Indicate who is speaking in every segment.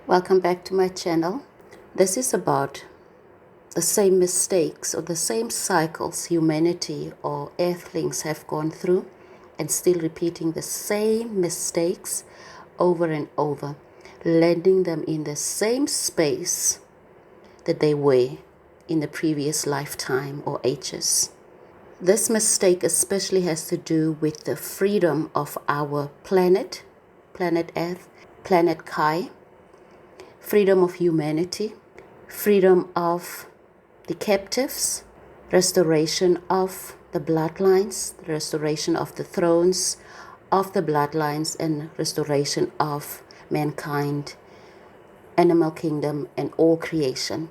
Speaker 1: Welcome back to my channel. This is about the same mistakes or the same cycles humanity or earthlings have gone through and still repeating the same mistakes over and over, landing them in the same space that they were in the previous lifetime or ages. This mistake especially has to do with the freedom of our planet Earth, planet Kai, freedom of humanity, freedom of the captives, restoration of the bloodlines, restoration of the thrones of the bloodlines, and restoration of mankind, animal kingdom, and all creation.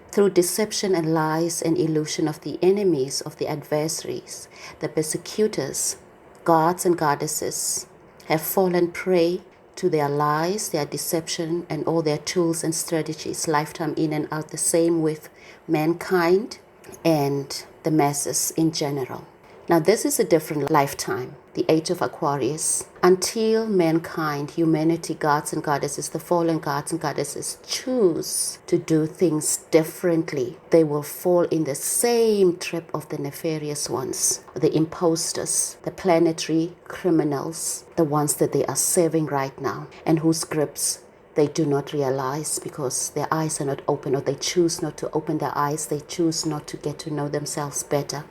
Speaker 1: Through deception and lies and illusion of the enemies, of the adversaries, the persecutors, gods and goddesses have fallen prey to their lies, their deception, and all their tools and strategies, lifetime in and out, the same with mankind and the masses in general. Now, this is a different lifetime, the age of Aquarius. Until mankind, humanity, gods and goddesses, the fallen gods and goddesses choose to do things differently, they will fall in the same trap of the nefarious ones, the imposters, the planetary criminals, the ones that they are serving right now, and whose grips they do not realize because their eyes are not open, or they choose not to open their eyes. They choose not to get to know themselves better.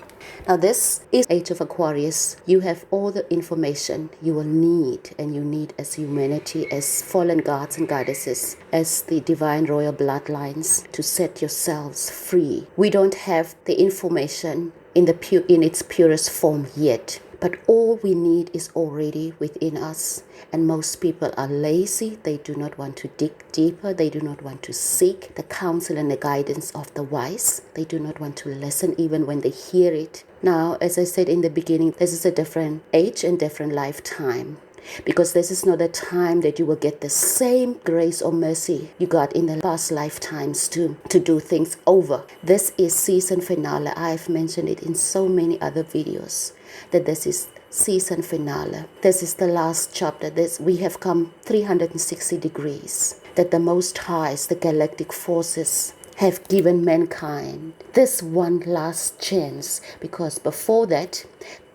Speaker 1: Now, this is Age of Aquarius. You have all the information you will need, and you need as humanity, as fallen gods and goddesses, as the divine royal bloodlines, to set yourselves free. We don't have the information in its purest form yet, but all we need is already within us. And most people are lazy. They do not want to dig deeper. They do not want to seek the counsel and the guidance of the wise. They do not want to listen even when they hear it. Now, as I said in the beginning, this is a different age and different lifetime, because this is not a time that you will get the same grace or mercy you got in the past lifetimes to do things over. This is season finale. I've mentioned it in so many other videos that this is season finale. This is the last chapter. We have come 360 degrees, that the Most Highs, the galactic forces, have given mankind this one last chance, because before that,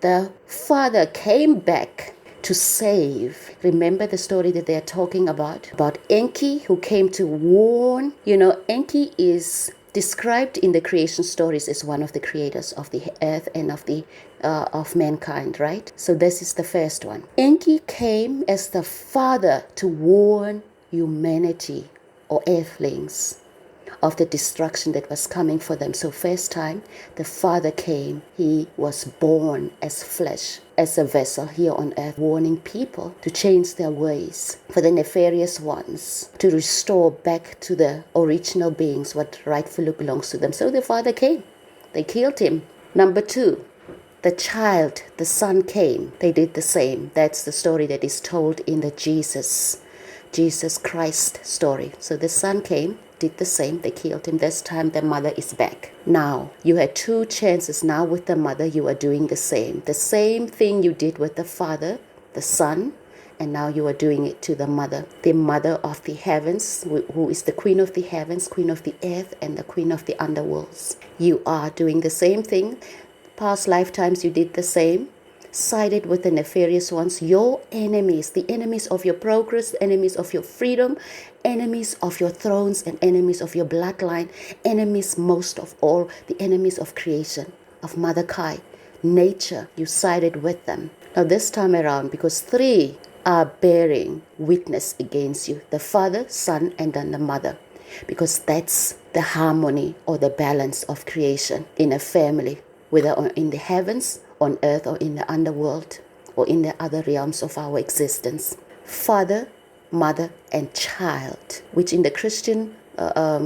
Speaker 1: the Father came back to save. Remember the story that they are talking about Enki, who came to warn. Enki is described in the creation stories as one of the creators of the earth and of mankind, right? So this is the first one. Enki came as the father to warn humanity or earthlings of the destruction that was coming for them. So first time the Father came, he was born as flesh, as a vessel here on earth, warning people to change their ways, for the nefarious ones to restore back to the original beings what rightfully belongs to them. So the Father came. They killed him. Number 2, the Son came. They did the same. That's the story that is told in the Jesus Christ story. So the Son came, did the same. They killed him. This time the mother is back. Now you had 2 chances. Now with the mother you are doing the same thing you did with the Father, the Son, and now you are doing it to the mother of the heavens, who is the queen of the heavens, queen of the earth, and the queen of the underworlds. You are doing the same thing. Past lifetimes you did the same. Sided with the nefarious ones, your enemies, the enemies of your progress, enemies of your freedom, enemies of your thrones, and enemies of your bloodline, enemies most of all, the enemies of creation, of MaatKare, nature. You sided with them. Now this time around, because 3 are bearing witness against you, the Father, Son, and then the Mother, because that's the harmony or the balance of creation in a family, whether in the heavens, on earth, or in the underworld, or in the other realms of our existence. Father, mother, and child, which in the Christian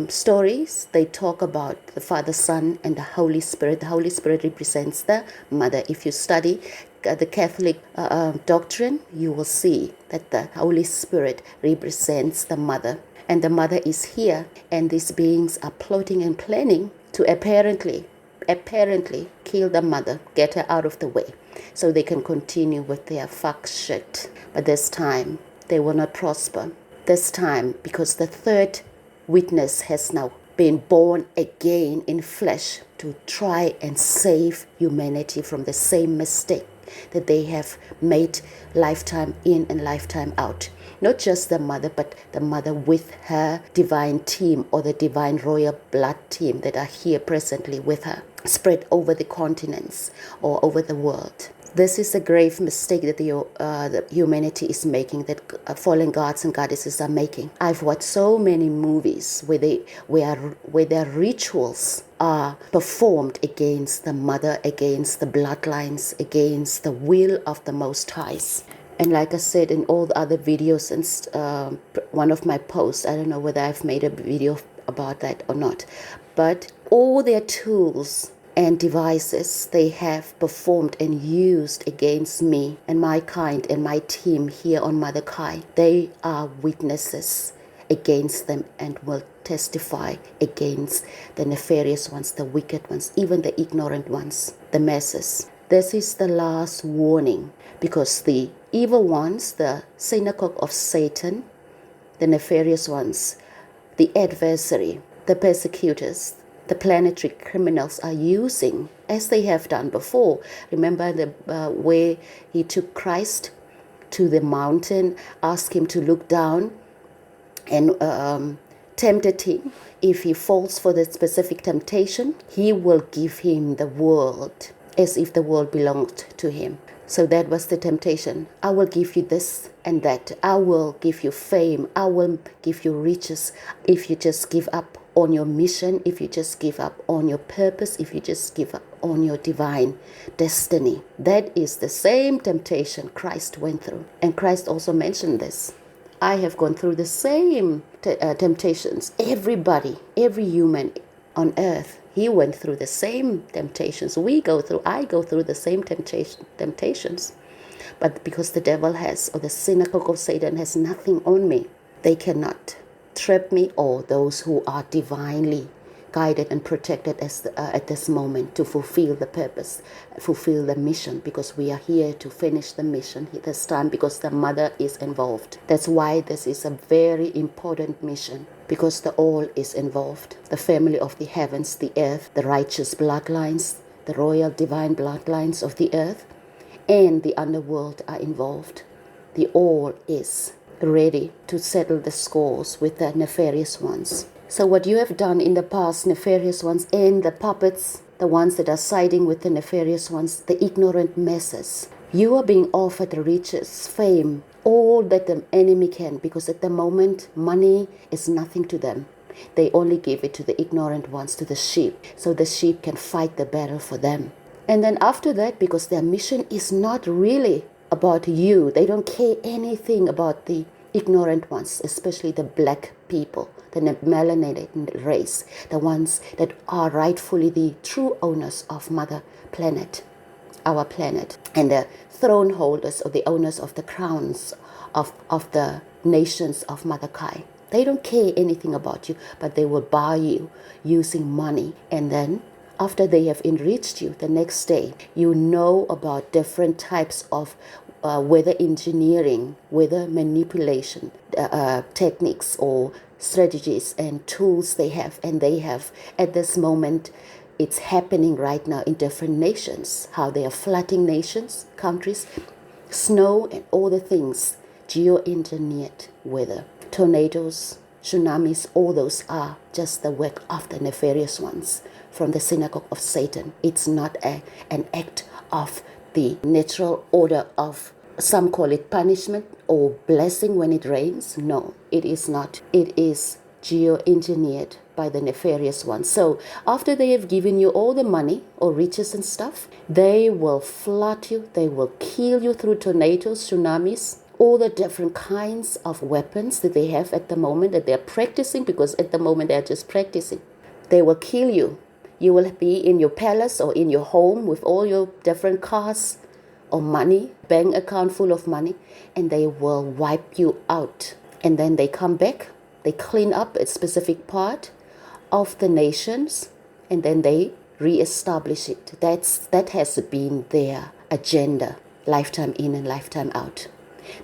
Speaker 1: stories, they talk about the Father, Son, and the Holy Spirit. The Holy Spirit represents the mother. If you study the Catholic doctrine, you will see that the Holy Spirit represents the mother. And the mother is here, and these beings are plotting and planning to apparently kill the mother, get her out of the way, so they can continue with their fuck shit. But this time, they will not prosper. this time, because the third witness has now been born again in flesh to try and save humanity from the same mistake that they have made lifetime in and lifetime out. Not just the mother, but the mother with her divine team, or the divine royal blood team that are here presently with her, spread over the continents or over the world. This is a grave mistake that the humanity is making, that fallen gods and goddesses are making. I've watched so many movies where their rituals are performed against the mother, against the bloodlines, against the will of the Most Highs. And like I said in all the other videos, and one of my posts, I don't know whether I've made a video about that or not, but all their tools and devices they have performed and used against me and my kind and my team here on MaatKare, they are witnesses against them and will testify against the nefarious ones, the wicked ones, even the ignorant ones, the masses. This is the last warning, because the evil ones, the synagogue of Satan, the nefarious ones, the adversary, the persecutors, the planetary criminals are using, as they have done before. Remember where he took Christ to the mountain, asked him to look down, and tempted him. If he falls for the specific temptation, he will give him the world, as if the world belonged to him. So that was the temptation. I will give you this and that. I will give you fame. I will give you riches if you just give up on your mission, if you just give up on your purpose, if you just give up on your divine destiny. That is the same temptation Christ went through. And Christ also mentioned this. I have gone through the same temptations. Everybody, every human on earth, he went through the same temptations. I go through the same temptations. But because the devil has, or the synagogue of Satan has nothing on me, they cannot trap me, or those who are divinely guided and protected at this moment to fulfill the purpose, fulfill the mission, because we are here to finish the mission this time, because the mother is involved. That's why this is a very important mission, because the all is involved. The family of the heavens, the earth, the righteous bloodlines, the royal divine bloodlines of the earth, and the underworld are involved. The all is ready to settle the scores with the nefarious ones. So what you have done in the past, nefarious ones, and the puppets, the ones that are siding with the nefarious ones, the ignorant masses, you are being offered riches, fame, all that the enemy can, because at the moment money is nothing to them. They only give it to the ignorant ones, to the sheep, so the sheep can fight the battle for them. And then after that, because their mission is not really about you, they don't care anything about the ignorant ones, especially the black people, the melanated race, the ones that are rightfully the true owners of Mother Planet, our planet, and the throne holders, or the owners of the crowns of the nations of MaatKare. They don't care anything about you, but they will buy you using money. And then after they have enriched you, the next day, you know about different types of weather engineering, weather manipulation techniques or strategies and tools they have. And they have, at this moment, it's happening right now in different nations, how they are flooding nations, countries, snow and all the things, geo-engineered weather, tornadoes, tsunamis, all those are just the work of the nefarious ones from the synagogue of Satan. It's not an act of the natural order of, some call it punishment or blessing when it rains. No, it is not. It is geo-engineered by the nefarious ones. So after they have given you all the money or riches and stuff, they will flood you, they will kill you through tornadoes, tsunamis, all the different kinds of weapons that they have at the moment that they're practicing, because at the moment they're just practicing. They will kill you. You will be in your palace or in your home with all your different cars or money, bank account full of money, and they will wipe you out. And then they come back, they clean up a specific part of the nations, and then they re-establish it. That has been their agenda, lifetime in and lifetime out.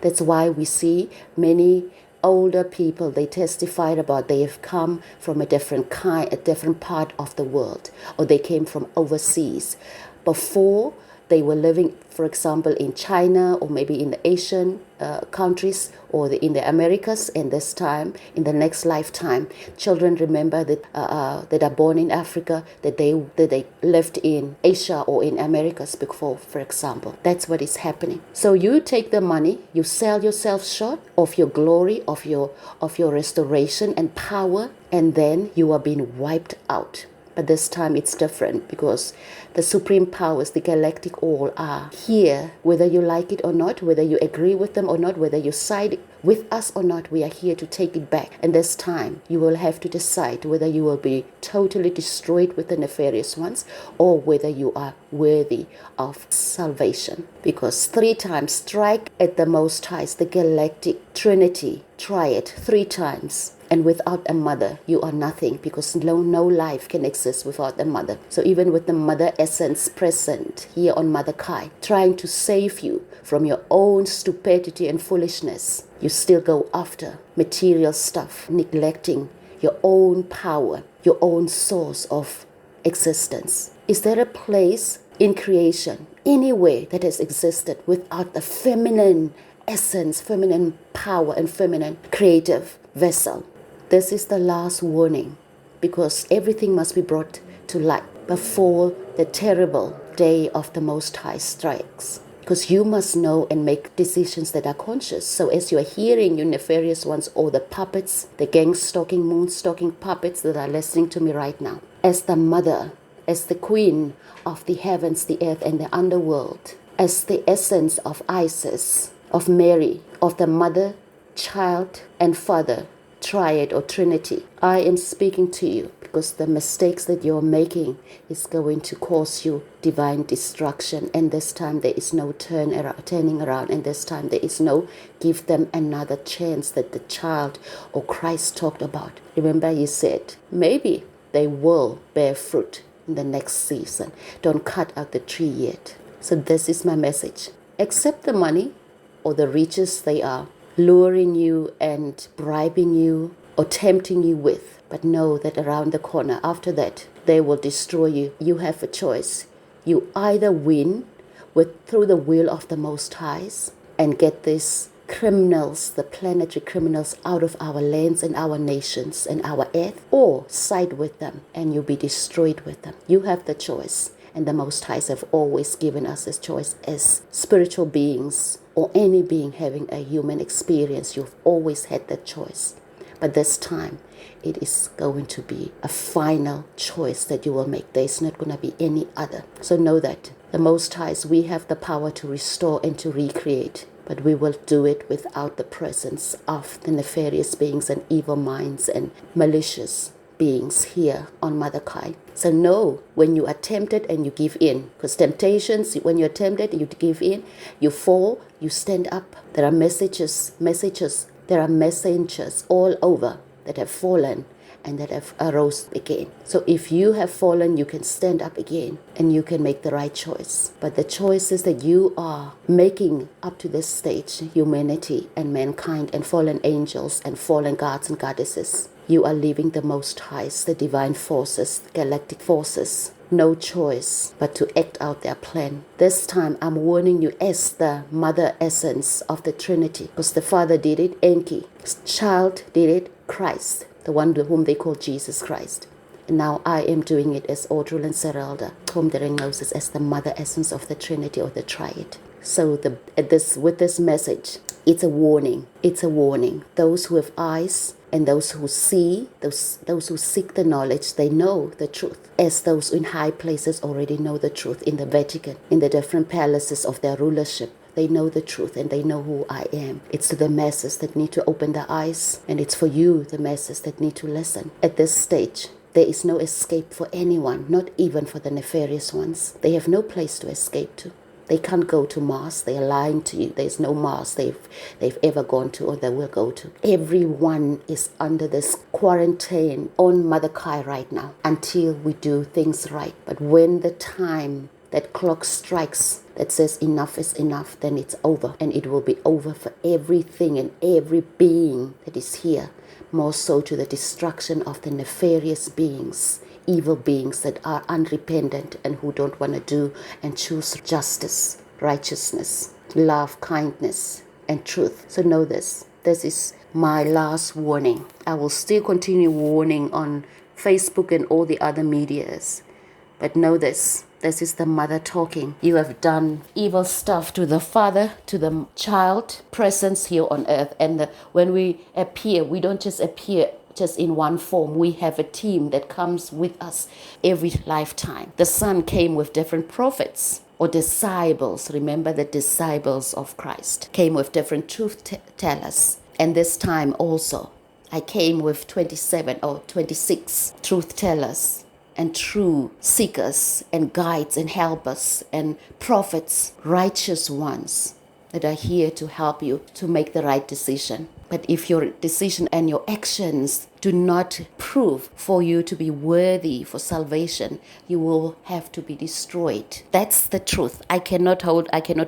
Speaker 1: That's why we see many older people, they testified about they have come from a different part of the world, or they came from overseas. Before, they were living, for example, in China or maybe in the Asian countries or in the Americas. And this time, in the next lifetime, children remember that are born in Africa, that they lived in Asia or in Americas before, for example. That's what is happening. So you take the money, you sell yourself short of your glory, of your restoration and power, and then you are being wiped out. But this time it's different, because the supreme powers, the galactic all, are here, whether you like it or not, whether you agree with them or not, whether you side with us or not. We are here to take it back. And this time you will have to decide whether you will be totally destroyed with the nefarious ones, or whether you are worthy of salvation. Because 3 times strike at the Most High, the galactic trinity, try it 3 times. And without a mother, you are nothing, because no life can exist without a mother. So even with the mother essence present here on MaatKare, trying to save you from your own stupidity and foolishness, you still go after material stuff, neglecting your own power, your own source of existence. Is there a place in creation, anywhere, that has existed without the feminine essence, feminine power, and feminine creative vessel? This is the last warning, because everything must be brought to light before the terrible day of the Most High strikes. Because you must know and make decisions that are conscious. So as you are hearing your nefarious ones, or the puppets, the gang-stalking, moon-stalking puppets that are listening to me right now, as the mother, as the queen of the heavens, the earth, and the underworld, as the essence of Isis, of Mary, of the mother, child, and father, triad or trinity, I am speaking to you, because the mistakes that you're making is going to cause you divine destruction. And this time there is no turning around, and this time there is no give them another chance that the child or Christ talked about. Remember, he said maybe they will bear fruit in the next season. Don't cut out the tree yet. So this is my message. Accept the money or the riches they are luring you and bribing you or tempting you with. But know that around the corner, after that, they will destroy you. You have a choice. You either win through the will of the Most Highs and get these criminals, the planetary criminals, out of our lands and our nations and our earth, or side with them and you'll be destroyed with them. You have the choice. And the Most Highs have always given us this choice as spiritual beings, or any being having a human experience. You've always had that choice. But this time, it is going to be a final choice that you will make. There's not going to be any other. So know that the Most Highs, we have the power to restore and to recreate. But we will do it without the presence of the nefarious beings and evil minds and malicious beings here on MaatKare. So know when you are tempted and you give in. Because temptations, when you're tempted, you give in, you fall, you stand up. There are messages, there are messengers all over that have fallen and that have arose again. So if you have fallen, you can stand up again and you can make the right choice. But the choices that you are making up to this stage, humanity and mankind and fallen angels and fallen gods and goddesses, you are leaving the Most Highs, the divine forces, galactic forces, no choice but to act out their plan. This time I'm warning you as the mother essence of the Trinity, because the Father did it, Enki. Child did it, Christ, the one whom they call Jesus Christ. And now I am doing it as Audrylin and Zerilda, whom the Nauses as the mother essence of the Trinity or the Triad. So with this message, it's a warning. It's a warning. Those who have eyes and those who see, those who seek the knowledge, they know the truth. As those in high places already know the truth in the Vatican, in the different palaces of their rulership. They know the truth and they know who I am. It's to the masses that need to open their eyes, and it's for you, the masses, that need to listen. At this stage, there is no escape for anyone, not even for the nefarious ones. They have no place to escape to. They can't go to Mars. They are lying to you. There's no Mars they've ever gone to or they will go to. Everyone is under this quarantine on MaatKare right now until we do things right. But when the time that clock strikes that says enough is enough, then it's over. And it will be over for everything and every being that is here, more so to the destruction of the nefarious beings, evil beings that are unrepentant and who don't want to do and choose justice, righteousness, love, kindness, and truth. So know this. This is my last warning. I will still continue warning on Facebook and all the other medias. But know this. This is the mother talking. You have done evil stuff to the father, to the child, presence here on earth. And when we appear, we don't just appear just in one form. We have a team that comes with us every lifetime. The Son came with different prophets or disciples. Remember, the disciples of Christ came with different truth tellers. And this time also, I came with 27 or 26 truth tellers and true seekers and guides and helpers and prophets, righteous ones that are here to help you to make the right decision. But if your decision and your actions do not prove for you to be worthy for salvation, you will have to be destroyed. That's the truth. I cannot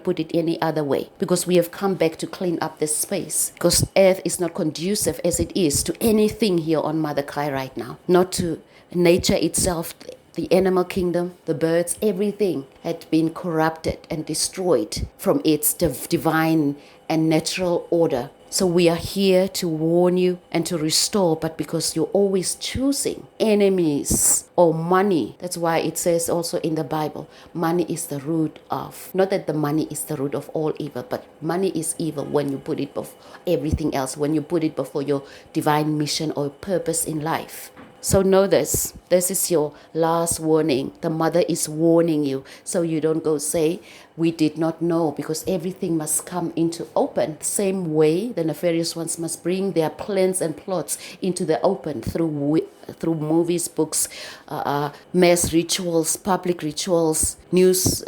Speaker 1: put it any other way, because we have come back to clean up this space. Because earth is not conducive as it is to anything here on MaatKare right now. Not to nature itself, the animal kingdom, the birds, everything had been corrupted and destroyed from its divine and natural order. So we are here to warn you and to restore, but because you're always choosing enemies or money. That's why it says also in the Bible, money is the root of, not that the money is the root of all evil, but money is evil when you put it before everything else, when you put it before your divine mission or purpose in life. So know this. This is your last warning. The mother is warning you, so you don't go say, we did not know, because everything must come into open. Same way, the nefarious ones must bring their plans and plots into the open through movies, books, mass rituals, public rituals, news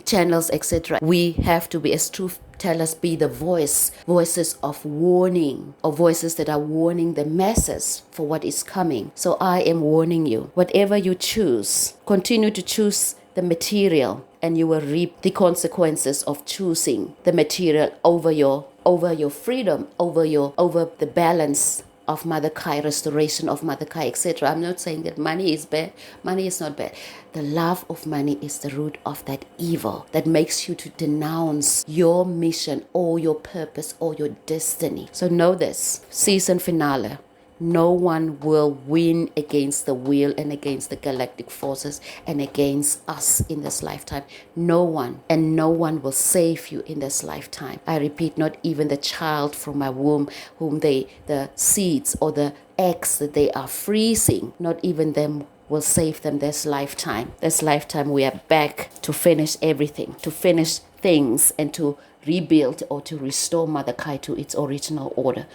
Speaker 1: channels, etc. We have to be as truth tellers, be the voices of warning, or voices that are warning the masses for what is coming. So I am warning you. Whatever you choose, continue to choose the material, and you will reap the consequences of choosing the material over your freedom, over the balance of MaatKare, restoration of MaatKare, etc. I'm not saying that money is bad. Money is not bad. The love of money is the root of that evil that makes you to denounce your mission or your purpose or your destiny. So know this. Season finale. No one will win against the will and against the galactic forces and against us in this lifetime. No one. And no one will save you in this lifetime. I repeat, not even the child from my womb, whom the seeds or the eggs that they are freezing, not even them will save them this lifetime. This lifetime we are back to finish everything, to finish things and to rebuild or to restore MaatKare to its original order.